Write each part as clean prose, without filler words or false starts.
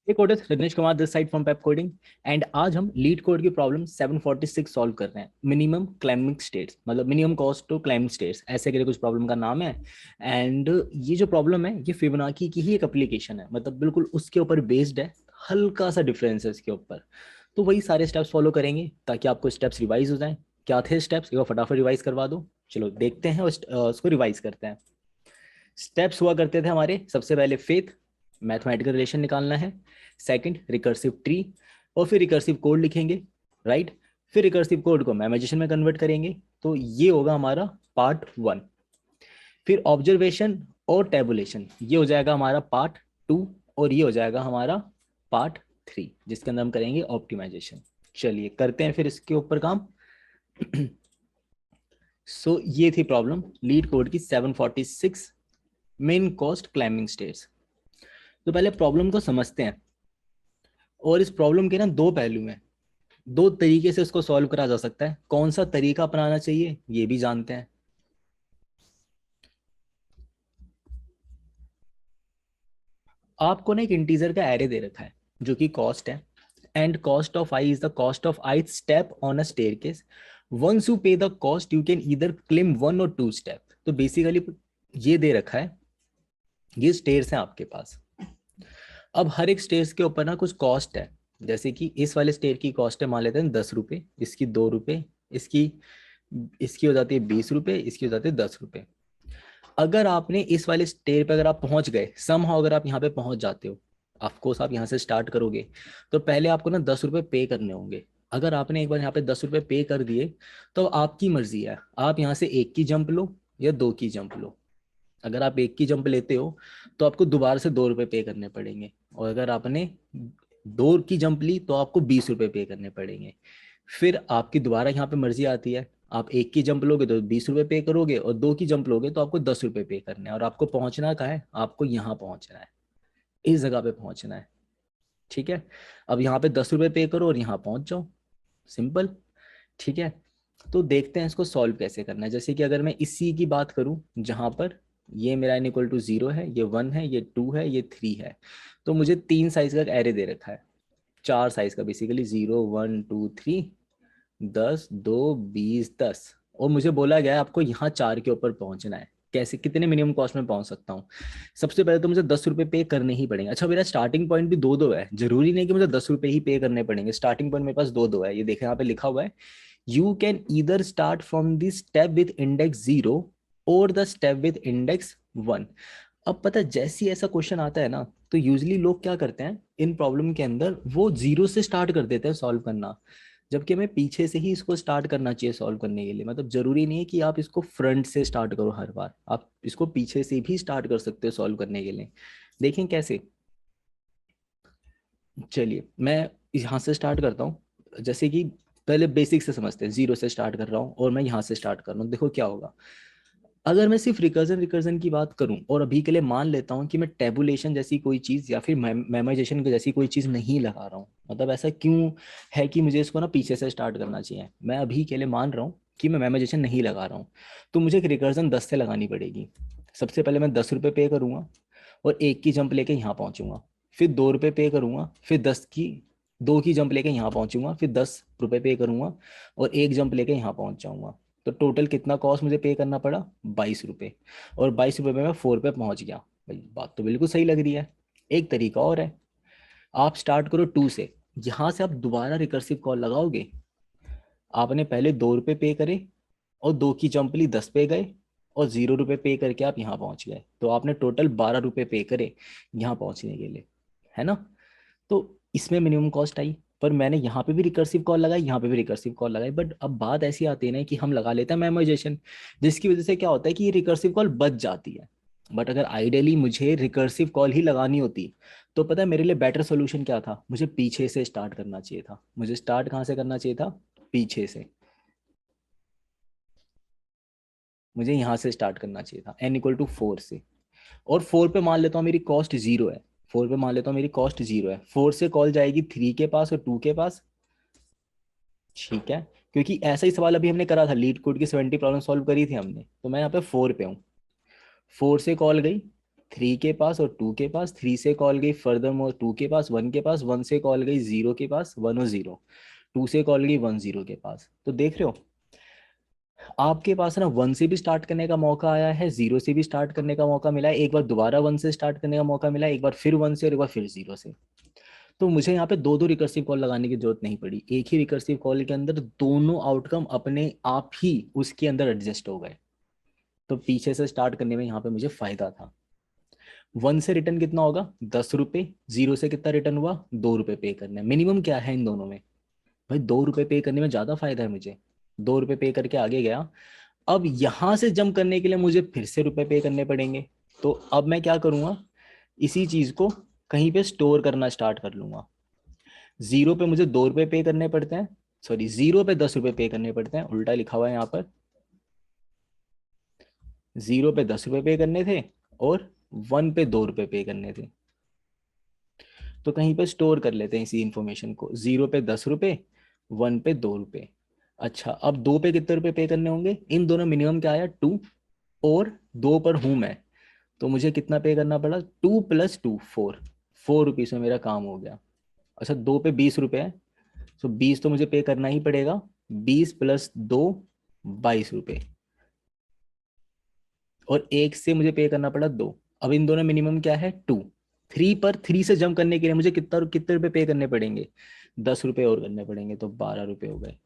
एक कोड है Rajneesh Kumar this side from Pepcoding. And आज हम लीड कोड की प्रॉब्लम 746 सॉल्व कर रहे हैं। मिनिमम क्लाइंबिंग स्टेट्स मतलब minimum cost to climbing stairs ऐसे करके कुछ प्रॉब्लम का नाम है। एंड ये जो प्रॉब्लम है ये फिबोनाची की ही एक एप्लीकेशन है, मतलब बिल्कुल उसके ऊपर बेस्ड है। हल्का सा डिफरेंस है इसके ऊपर। तो वही सारे स्टेप्स फॉलो करेंगे ताकि आपको स्टेप्स रिवाइज हो जाए। क्या थे स्टेप्स, एक बार फटाफट रिवाइज करवा दो। चलो देखते हैं उसको रिवाइज करते हैं। स्टेप्स हुआ करते थे हमारे, सबसे पहले फेथ, मैथमेटिकल रिलेशन निकालना है। सेकंड रिकर्सिव ट्री, और फिर रिकर्सिव कोड लिखेंगे, राइट। फिर रिकर्सिव कोड को मेमोइजेशन में कन्वर्ट करेंगे। तो ये होगा हमारा पार्ट 1। फिर ऑब्जर्वेशन और टेबुलेशन ये हो जाएगा हमारा पार्ट 2। और ये हो जाएगा हमारा पार्ट 3 जिसके अंदर हम करेंगे ऑप्टिमाइजेशन। चलिए करते हैं फिर इसके ऊपर काम। ये थी प्रॉब्लम लीड कोड की 746 मेन कॉस्ट क्लाइंबिंग स्टेट्स। तो पहले प्रॉब्लम को समझते हैं। और इस प्रॉब्लम के ना दो पहलू हैं। दो तरीके से इसको सॉल्व करा जा सकता है। कौन सा तरीका अपनाना चाहिए ये भी जानते हैं। आपको ना एक इंटीजर का एरे दे रखा है जो कि कॉस्ट है। And cost of i is the cost of i step on a staircase. Once you pay the cost you can either claim 1 और 2 स्टेप। तो बेसिकली ये दे रखा है, ये स्टेयर्स हैं आपके पास। अब हर एक स्टेयर्स के ऊपर ना कुछ कॉस्ट है। जैसे कि इस वाले स्टेयर की कॉस्ट है मान लेते हैं 10 रुपए, इसकी 2 रुपए, इसकी इसकी हो जाती है 20 रुपए, इसकी हो जाती है 10 रुपए। अगर आपने इस वाले स्टेयर पे अगर आप पहुंच गए समहाउ, अगर आप यहाँ पे पहुंच जाते हो, ऑफकोर्स आप यहाँ से स्टार्ट करोगे तो पहले आपको ना 10 रुपए पे करने होंगे। अगर आपने एक बार यहाँ पे 10 रुपए पे कर दिए तो आपकी मर्जी है, आप यहाँ से एक की जंप लो या 2 की जंप लो। अगर आप एक की जंप लेते हो तो आपको दोबारा से 2 रुपए पे करने पड़ेंगे। और अगर आपने 2 की जंप ली तो आपको 20 रुपए पे करने पड़ेंगे। फिर आपकी दोबारा यहाँ पे मर्जी आती है, आप एक की जंप लोगे तो 20 रुपए पे करोगे, और 2 की जंप लोगे तो आपको 10 रुपए पे करने हैं। और आपको पहुंचना कहाँ है, आपको यहाँ पहुंचना है, इस जगह पे पहुंचना है। ठीक है। अब यहाँ पे 10 रुपए पे करो और यहाँ पहुंच जाओ, सिंपल। ठीक है। तो देखते हैं इसको सॉल्व कैसे करना है। जैसे कि अगर मैं इसी की बात करूं जहां पर ये मेरा n इक्वल टू 0 है, ये 1 है, ये 2 है, ये 3 है। तो मुझे 3 साइज का एरे दे रखा है, 4 साइज का बेसिकली, 0 1 2 3, 10 2 20 10। और मुझे बोला गया है आपको यहाँ 4 के ऊपर पहुंचना है। कैसे, कितने मिनिमम कॉस्ट में पहुंच सकता हूँ। सबसे पहले तो मुझे 10 रुपए पे करने ही पड़ेंगे। अच्छा, मेरा स्टार्टिंग पॉइंट भी दो दो है, जरूरी नहीं कि मुझे 10 रुपए ही पे करने पड़ेंगे। स्टार्टिंग पॉइंट मेरे पास दो दो है, ये देखें यहाँ पे लिखा हुआ है, you can either start from the step with index 0 or the step with index 1। अब पता है जैसे ही ऐसा क्वेश्चन आता है ना, तो यूजली लोग क्या करते हैं इन प्रॉब्लम के अंदर, वो 0 से स्टार्ट कर देते हैं सॉल्व करना। जबकि हमें पीछे से ही इसको स्टार्ट करना चाहिए सॉल्व करने के लिए। मतलब जरूरी नहीं है कि आप इसको फ्रंट से स्टार्ट करो हर बार, आप इसको पीछे से भी स्टार्ट कर सकते हो सॉल्व करने के लिए। देखें कैसे। चलिए मैं यहाँ से स्टार्ट करता हूँ। जैसे कि पहले बेसिक से समझते हैं, 0 से स्टार्ट कर रहा हूँ और मैं यहाँ से स्टार्ट कर रहा हूँ। देखो क्या होगा। अगर मैं सिर्फ रिकर्जन रिकर्जन की बात करूं और अभी के लिए मान लेता हूं कि मैं टेबुलेशन जैसी कोई चीज या फिर मेमोराइजेशन जैसी कोई चीज नहीं लगा रहा हूं, मतलब ऐसा क्यों है कि मुझे इसको ना पीछे से स्टार्ट करना चाहिए। मैं अभी के लिए मान रहा हूँ कि मैं मेमोराइजेशन नहीं लगा रहा हूँ, तो मुझे एक रिकर्जन 10 से लगानी पड़ेगी। सबसे पहले मैं 10 रुपये पे करूंगा और एक की जंप लेके यहाँ पहुंचूंगा। फिर 2 रुपये पे करूंगा, फिर 2 की जंप लेके यहाँ पहुंचूंगा, फिर 10 रुपये पे करूंगा और एक जंप लेके यहाँ पहुंच जाऊंगा। तो टोटल कितना कॉस्ट मुझे पे करना पड़ा, 22 रुपये। और 22 रुपये में मैं 4 पे पहुंच गया। भाई बात तो बिल्कुल सही लग रही है। एक तरीका और है, आप स्टार्ट करो 2 से। यहाँ से आप दोबारा रिकर्सिव कॉल लगाओगे। आपने पहले 2 रुपये पे करे और 2 की जंप ली, 10 पे गए और 0 रुपये पे करके आप यहाँ पहुंच गए। तो आपने टोटल 12 रुपये पे करे यहाँ पहुंचने के लिए, है ना। तो इसमें मिनिमम कॉस्ट आई। पर मैंने यहाँ पे भी रिकर्सिव कॉल लगाई, यहाँ पे भी रिकर्सिव कॉल लगाई। बट अब बात ऐसी आती है ना कि हम लगा लेते हैं मेमोराइजेशन, जिसकी वजह से क्या होता है कि ये रिकर्सिव कॉल बच जाती है। बट अगर आइडियली मुझे रिकर्सिव कॉल ही लगानी होती तो पता है मेरे लिए बेटर सोल्यूशन क्या था, मुझे पीछे से स्टार्ट करना चाहिए था। मुझे स्टार्ट कहाँ से करना चाहिए था, पीछे से। मुझे यहाँ से स्टार्ट करना चाहिए था n = 4 से। और 4 पे मान लेता हूँ मेरी कॉस्ट 0 है। 4 पे मान लेता हूँ मेरी कॉस्ट 0 है। 4 से कॉल जाएगी 3 के पास और 2 के पास। ठीक है। क्योंकि ऐसा ही सवाल अभी हमने करा था, लीड कोड की 70 प्रॉब्लम सॉल्व करी थी हमने, तो मैं यहाँ पे 4 पे हूँ। 4 से कॉल गई 3 के पास और 2 के पास, 3 से कॉल गई फर्दर मोर 2 के पास, 1 के पास, 1 से कॉल गई 0 के पास, 1 और 0, 2 से कॉल गई 1 0 के पास। तो देख रहे हो आपके पास ना 1 से भी स्टार्ट करने का मौका आया है, 0 से भी स्टार्ट करने का मौका मिला है, एक बार दोबारा 1 से स्टार्ट करने का मौका मिला है, एक बार फिर 1 से और एक बार फिर 0 से। तो मुझे यहाँ पे दो दो रिकर्सिव कॉल लगाने की जरूरत नहीं पड़ी, एक ही रिकर्सिव कॉल के अंदर दोनों आउटकम अपने आप ही उसके अंदर एडजस्ट हो गए। तो पीछे से स्टार्ट करने में यहाँ पे मुझे फायदा था। 1 से रिटर्न कितना होगा 10 रुपए, 0 से कितना रिटर्न हुआ 2 रुपए पे करना है। मिनिमम क्या है इन दोनों में, भाई 2 रुपए पे करने में ज्यादा फायदा है मुझे। 2 रुपए पे करके आगे गया। अब यहां से जंप करने के लिए मुझे फिर से रुपए पे करने पड़ेंगे। तो अब मैं क्या करूंगा, इसी चीज को कहीं पे स्टोर करना स्टार्ट कर लूंगा। 0 पे मुझे 2 रुपए पे करने पड़ते हैं, सॉरी 0 पे 10 रुपए पे करने पड़ते हैं, उल्टा लिखा हुआ है यहाँ पर। 0 पे 10 रुपए पे करने थे और 1 पे 2 रुपए पे करने थे। तो कहीं पे स्टोर कर लेते हैं इसी इंफॉर्मेशन को, 0 पे 10 रुपए, 1 पे 2 रुपए। अच्छा अब 2 पे कितने रुपए पे करने होंगे, इन दोनों मिनिमम क्या आया 2, और 2 पर हूं मैं, तो मुझे कितना पे करना पड़ा 2 + 2 4, 4 रुपीज में मेरा काम हो गया। अच्छा 2 पे 20 रुपए है, तो 20 तो मुझे पे करना ही पड़ेगा, 20 + 2 22 रुपए, और एक से मुझे पे करना पड़ा 2। अब इन दोनों मिनिमम क्या है 2, 3 पर 3 से जंप करने के लिए मुझे कितने रुपए पे करने पड़ेंगे, 10 रुपए और करने पड़ेंगे, तो 12 रुपए हो गए।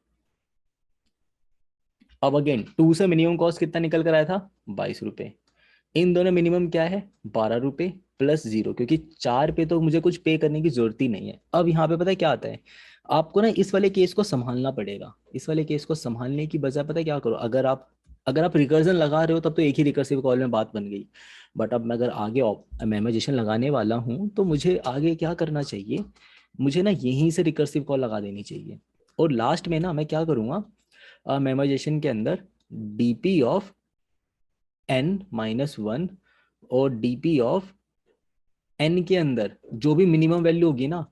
अब अगेन 2 से मिनिमम कॉस्ट कितना निकल कर आया था 22 रुपए। इन दोनों मिनिमम क्या है 12 रुपए +0, क्योंकि 4 पे तो मुझे कुछ पे करने की जरूरत ही नहीं है। अब यहाँ पे पता है क्या आता है, आपको ना इस वाले केस को संभालना पड़ेगा। इस वाले केस को संभालने की बजाय पता है क्या करो, अगर आप रिकर्जन लगा रहे हो तब तो एक ही रिकर्सिव कॉल में बात बन गई। बट अब मैं अगर आगे मेमोराइजेशन लगाने वाला हूँ तो मुझे आगे क्या करना चाहिए, मुझे ना यहीं से रिकर्सिव कॉल लगा देनी चाहिए। और लास्ट में ना मैं क्या करूँगा, मेमोराइजेशन के अंदर डीपी ऑफ n-1 और डीपी ऑफ n के अंदर जो भी मिनिमम वैल्यू होगी ना,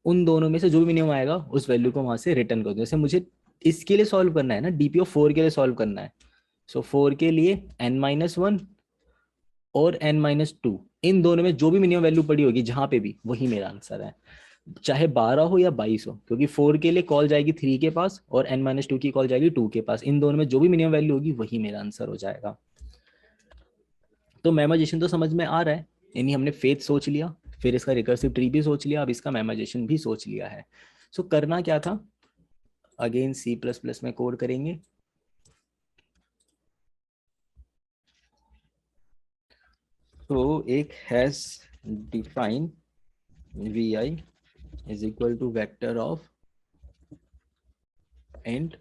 उन दोनों में से जो भी मिनिमम आएगा उस वैल्यू को वहां से रिटर्न कर दो। जैसे मुझे इसके लिए सॉल्व करना है ना, डीपी ऑफ 4 के लिए सॉल्व करना है, सो 4 के लिए n-1 और n-2, इन दोनों में जो भी मिनिमम वैल्यू पड़ी होगी जहां पे भी, वही मेरा आंसर है। चाहे 12 हो या 22 हो, क्योंकि 4 के लिए कॉल जाएगी 3 के पास और n-2 की कॉल जाएगी 2 के पास, इन दोनों में जो भी मिनिमम वैल्यू होगी वही मेरा आंसर हो जाएगा। तो मेमोराइजेशन तो समझ में आ रहा है, यानी हमने फेथ सोच लिया, फिर इसका रिकर्सिव ट्री भी सोच लिया, अब इसका मेमोराइजेशन भी सोच लिया है। सो करना क्या था, अगेन C++ में कोड करेंगे। तो एक has define vi is equal to vector of and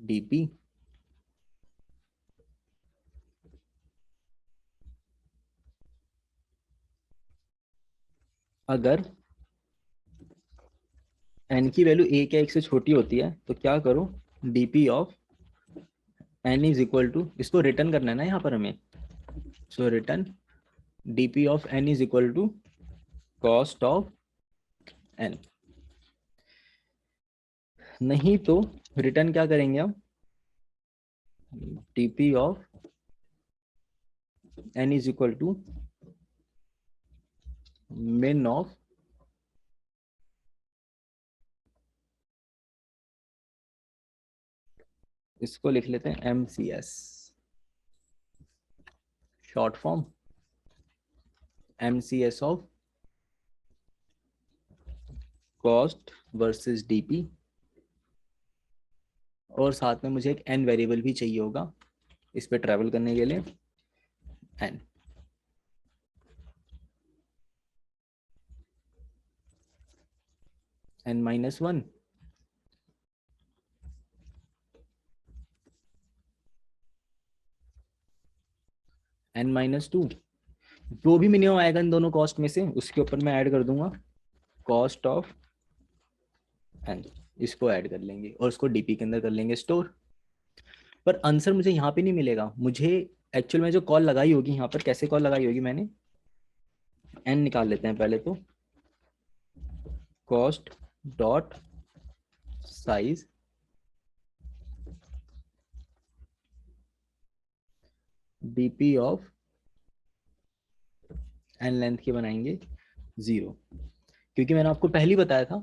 dp अगर n की वैल्यू 1 या 1 से छोटी होती है तो क्या करो, dp of n is equal to, इसको रिटर्न करना है ना यहाँ पर हमें, so return dp of n is equal to cost of n। नहीं तो रिटर्न क्या करेंगे हम, dp of n is equal to min of, इसको लिख लेते हैं MCS, short form MCS of cost versus DP, और साथ में मुझे एक n वेरिएबल भी चाहिए होगा इस पे ट्रैवल करने के लिए, n। n-1 n-2, जो भी मिनिमम आएगा इन दोनों कॉस्ट में से उसके ऊपर मैं ऐड कर दूंगा कॉस्ट ऑफ n, इसको ऐड कर लेंगे और उसको डीपी के अंदर कर लेंगे स्टोर। पर आंसर मुझे यहाँ पे नहीं मिलेगा, मुझे एक्चुअल में जो कॉल लगाई होगी यहाँ पर, कैसे कॉल लगाई होगी मैंने, n निकाल लेते हैं पहले तो, cost dot size DP of N length के बनाएंगे 0, क्योंकि मैंने आपको पहले ही बताया था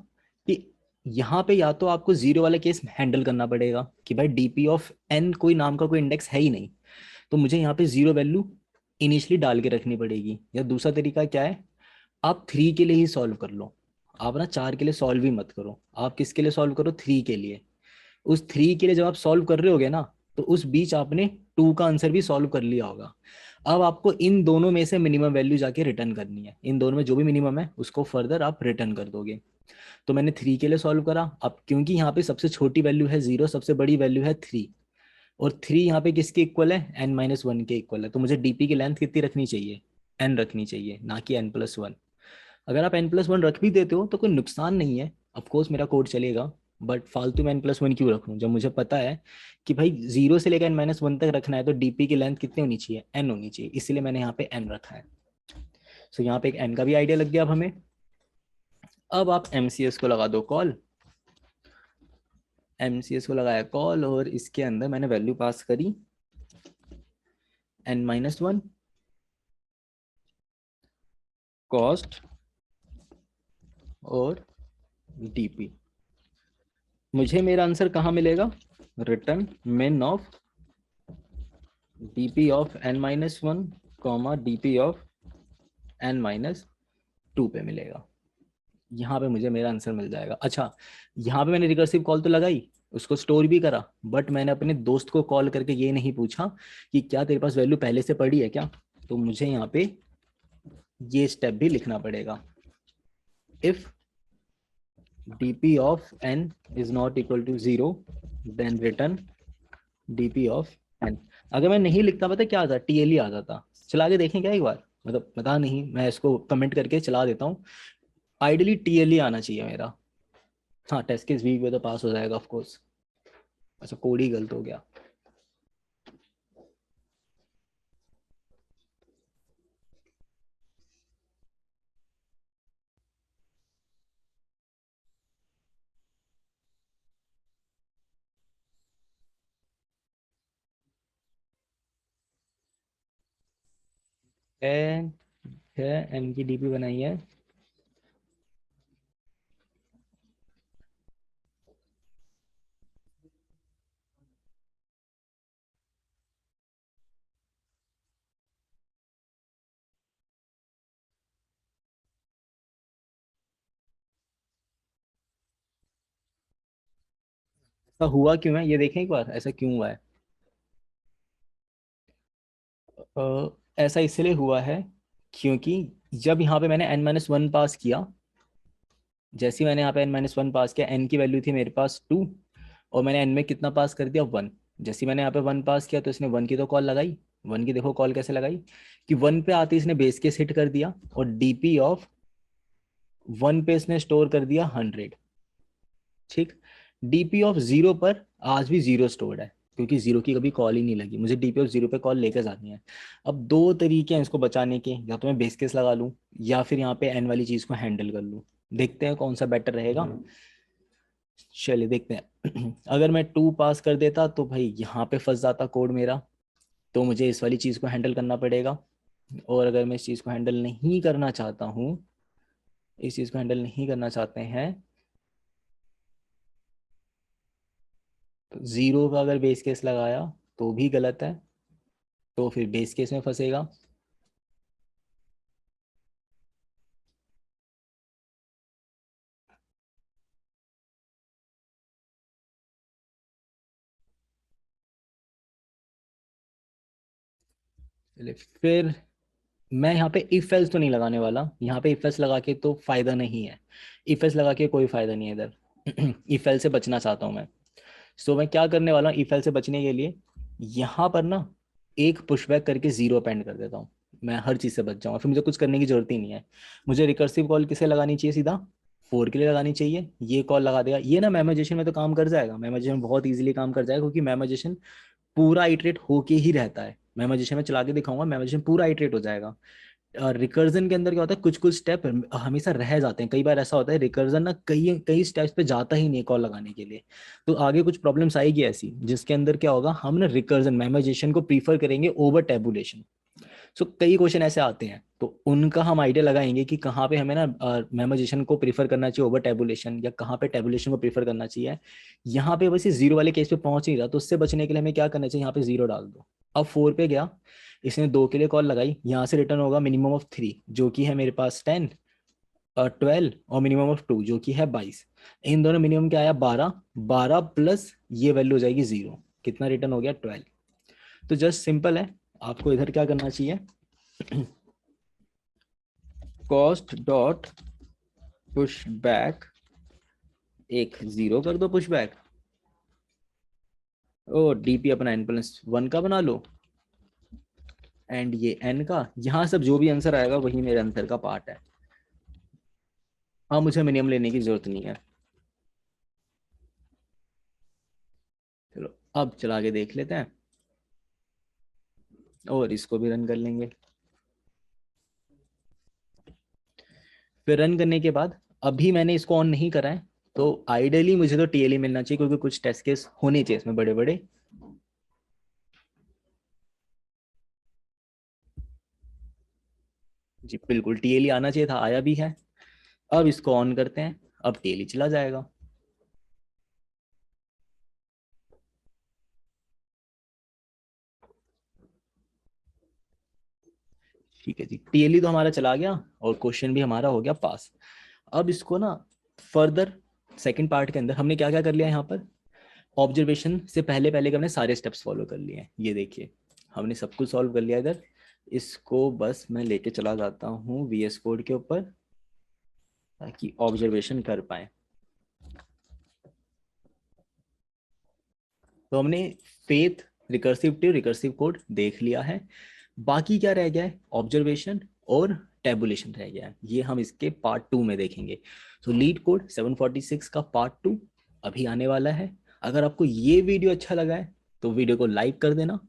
कि यहाँ पे या तो आपको 0 वाला केस हैंडल करना पड़ेगा कि भाई डीपी ऑफ एन कोई नाम का कोई इंडेक्स है ही नहीं, तो मुझे यहाँ पे 0 वैल्यू इनिशियली डाल के रखनी पड़ेगी। या दूसरा तरीका क्या है, आप 3 के लिए ही सॉल्व कर लो। आप ना 4 के लिए सॉल्व ही मत करो, आप किसके लिए सॉल्व करो, 3 के लिए। उस 3 के लिए जब आप सॉल्व कर रहे होगे ना, तो उस बीच आपने 2 का आंसर भी सॉल्व कर लिया होगा। अब आपको इन दोनों में से मिनिमम वैल्यू जाके रिटर्न करनी है, इन दोनों में जो भी मिनिमम है उसको फर्दर आप रिटर्न कर दोगे। तो मैंने 3 के लिए सॉल्व करा। अब क्योंकि यहाँ पे सबसे छोटी वैल्यू है 0, सबसे बड़ी वैल्यू है 3, और 3 यहाँ पे किसके इक्वल है, n-1 के इक्वल है, तो मुझे डीपी की लेंथ कितनी रखनी चाहिए, n रखनी चाहिए, ना कि n+1। अगर आप n+1 रख भी देते हो तो कोई नुकसान नहीं है, ऑफकोर्स मेरा कोड चलेगा, बट फालतू में n+1 क्यों रखूं जब मुझे पता है कि भाई 0 से लेकर n-1 तक रखना है, तो डीपी की लेंथ कितनी होनी चाहिए, n होनी चाहिए, इसलिए मैंने यहाँ पे n रखा है। सो यहाँ पे एक n का भी आइडिया लग गया अब हमें। अब आप MCS को लगा दो कॉल, MCS को लगाया कॉल, और इसके अंदर मैंने वैल्यू पास करी n-1 कॉस्ट और डीपी। मुझे मेरा आंसर कहाँ मिलेगा, return min of DP of n-1 comma DP of n-2 पे मिलेगा। यहाँ पे मुझे मेरा आंसर मिल जाएगा। अच्छा, यहाँ पे मैंने रिकर्सिव कॉल तो लगाई, उसको स्टोर भी करा, बट मैंने अपने दोस्त को कॉल करके ये नहीं पूछा कि क्या तेरे पास वैल्यू पहले से पड़ी है क्या। तो मुझे यहाँ पे ये स्टेप भी लिखना पड़ेगा, if dp of n is not equal to 0 then return dp of n। अगर मैं नहीं लिखता पता क्या आता, TLE आ जाता। चला के देखें क्या एक बार, मतलब पता नहीं, मैं इसको कमेंट करके चला देता हूँ। आइडियली TLE आना चाहिए मेरा। हाँ, टेस्ट केस वीक में तो पास हो जाएगा ऑफ कोर्स। अच्छा, कोड ही गलत हो गया। एन है, एन की डीपी बनाई है। ऐसा हुआ क्यों है ये देखें एक बार, ऐसा क्यों हुआ है। ऐसा इसलिए हुआ है क्योंकि जब यहाँ पे मैंने n-1 पास किया, जैसे ही मैंने यहाँ पे n-1 पास किया, n की वैल्यू थी मेरे पास 2, और मैंने n में कितना पास कर दिया 1। जैसे ही मैंने यहाँ पे 1 पास किया तो इसने 1 की तो कॉल लगाई। 1 की देखो कॉल कैसे लगाई, कि 1 पे आते इसने बेस केस हिट कर दिया, और डीपी ऑफ 1 पे इसने स्टोर कर दिया 100। ठीक, डीपी ऑफ 0 पर आज भी 0 स्टोर्ड है, क्योंकि 0 की कभी कॉल ही नहीं लगी, मुझे डीपी ऑफ 0 पे कॉल लेकर जानी है। अब दो तरीके हैं इसको बचाने के, या तो मैं बेस केस लगा लूँ, या फिर यहाँ पे एन वाली चीज को हैंडल कर लूँ। देखते हैं कौन सा बेटर रहेगा। चलिए देखते हैं। अगर मैं 2 पास कर देता तो भाई यहाँ पे फंस जाता कोड मेरा, तो मुझे इस वाली चीज को हैंडल करना पड़ेगा। और अगर मैं इस चीज को हैंडल नहीं करना चाहता हूँ, इस चीज को हैंडल नहीं करना चाहते हैं, तो 0 का अगर बेस केस लगाया तो भी गलत है, तो फिर बेस केस में फंसेगा। चलिए फिर, मैं यहाँ पे इफ एल्स तो नहीं लगाने वाला, यहाँ पे इफ एल्स लगा के तो फायदा नहीं है, इफ एल्स लगा के कोई फायदा नहीं है इधर। इफ एल्स से बचना चाहता हूँ मैं। सो मैं क्या करने वाला हूँ, इफ एल्स से बचने के लिए यहाँ पर ना एक पुशबैक करके 0 अपेंड कर देता हूँ, मैं हर चीज से बच जाऊंगा, फिर मुझे कुछ करने की जरूरत ही नहीं है। मुझे रिकर्सिव कॉल किसे लगानी चाहिए, सीधा 4 के लिए लगानी चाहिए। ये कॉल लगा देगा, ये ना मेमोजेशन में तो काम कर जाएगा, मेमोजेशन बहुत इजीली काम कर जाएगा, क्योंकि मेमोजेशन पूरा इटरेट होके ही रहता है। मेमोजेशन में चला के दिखाऊंगा, मेमोजेशन पूरा इटरेट हो जाएगा। रिकर्जन के अंदर क्या होता है, कुछ कुछ स्टेप हमेशा रह जाते हैं। कई बार ऐसा होता है रिकर्जन ना कई कई स्टेप्स पे जाता ही नहीं कॉल लगाने के लिए। तो आगे कुछ प्रॉब्लम्स आएगी ऐसी जिसके अंदर क्या होगा, हम ना रिकर्जन मेमोराइजेशन को प्रीफर करेंगे ओवर टेबुलेशन। सो कई क्वेश्चन ऐसे आते हैं, तो उनका हम आइडिया लगाएंगे कि कहाँ पे हमें ना मेमोराइजेशन को प्रीफर करना चाहिए ओवर टेबुलेशन, या कहाँ पे टेबुलेशन को प्रीफर करना चाहिए। यहाँ पे बस ये जीरो वाले केस पे पहुंच नहीं रहा, तो उससे बचने के लिए हमें क्या करना चाहिए, यहाँ पे जीरो डाल दो। अब 4 पे गया, इसने 2 के लिए कॉल लगाई, यहाँ से रिटर्न होगा मिनिमम ऑफ 3 जो कि है मेरे पास 10 और 12, और मिनिमम ऑफ 2 जो कि है 22। इन दोनों मिनिमम क्या आया 12, 12 प्लस ये वैल्यू हो जाएगी 0, कितना रिटर्न हो गया 12। तो जस्ट सिंपल है, आपको इधर क्या करना चाहिए, कॉस्ट डॉट पुश बैक, एक 0 कर दो पुश बैक, ओ डीपी अपना n+1 का बना लो, एंड ये n का, यहाँ सब जो भी आंसर आएगा वही मेरे आंसर का पार्ट है। हाँ मुझे मिनिमम लेने की जरूरत नहीं है। चलो अब चला के देख लेते हैं, और इसको भी रन कर लेंगे। फिर रन करने के बाद अभी मैंने इसको ऑन नहीं करा है, तो आइडियली मुझे तो टीएलई मिलना चाहिए, क्योंकि कुछ टेस्ट केस होने चाहिए इसमें बड़े बड़े। जी बिल्कुल टीएलई आना चाहिए था, आया भी है। अब इसको ऑन करते हैं, अब टीएलई चला जाएगा। ठीक है जी, टीएलई तो हमारा चला गया और क्वेश्चन भी हमारा हो गया पास। अब इसको ना फर्दर सेकंड पार्ट के अंदर हमने क्या क्या कर लिया, यहाँ पर ऑब्जर्वेशन से पहले पहले के हमने सारे स्टेप्स फॉलो कर लिए हैं। ये देखिए हमने सब कुछ सॉल्व कर लिया इधर। इसको बस मैं लेके चला जाता हूँ वीएस कोड के ऊपर, ताकि ऑब्जर्वेशन कर पाए। तो हमने फेथ, रिकर्सिव टू रिकर्सिव कोड देख लिया है। बाकी क्या रह गया है, ऑब्जर्वेशन और टेबुलेशन रह गया है, ये हम इसके पार्ट 2 में देखेंगे। तो लीड कोड 746 का पार्ट 2 अभी आने वाला है। अगर आपको ये वीडियो अच्छा लगा है तो वीडियो को लाइक कर देना,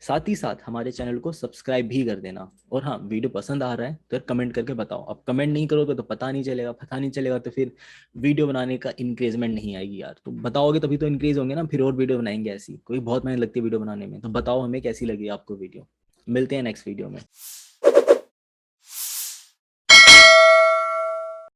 साथ ही साथ हमारे चैनल को सब्सक्राइब भी कर देना। और हाँ वीडियो पसंद आ रहा है तो कमेंट करके बताओ, अब कमेंट नहीं करोगे तो पता नहीं चलेगा तो फिर वीडियो बनाने का इंक्रेजमेंट नहीं आएगी यार। तो बताओगे तभी तो इंक्रीज होंगे ना, फिर और वीडियो बनाएंगे ऐसी, कोई बहुत मेहनत लगती है वीडियो बनाने में। तो बताओ हमें कैसी लगी आपको वीडियो। मिलते हैं नेक्स्ट वीडियो में।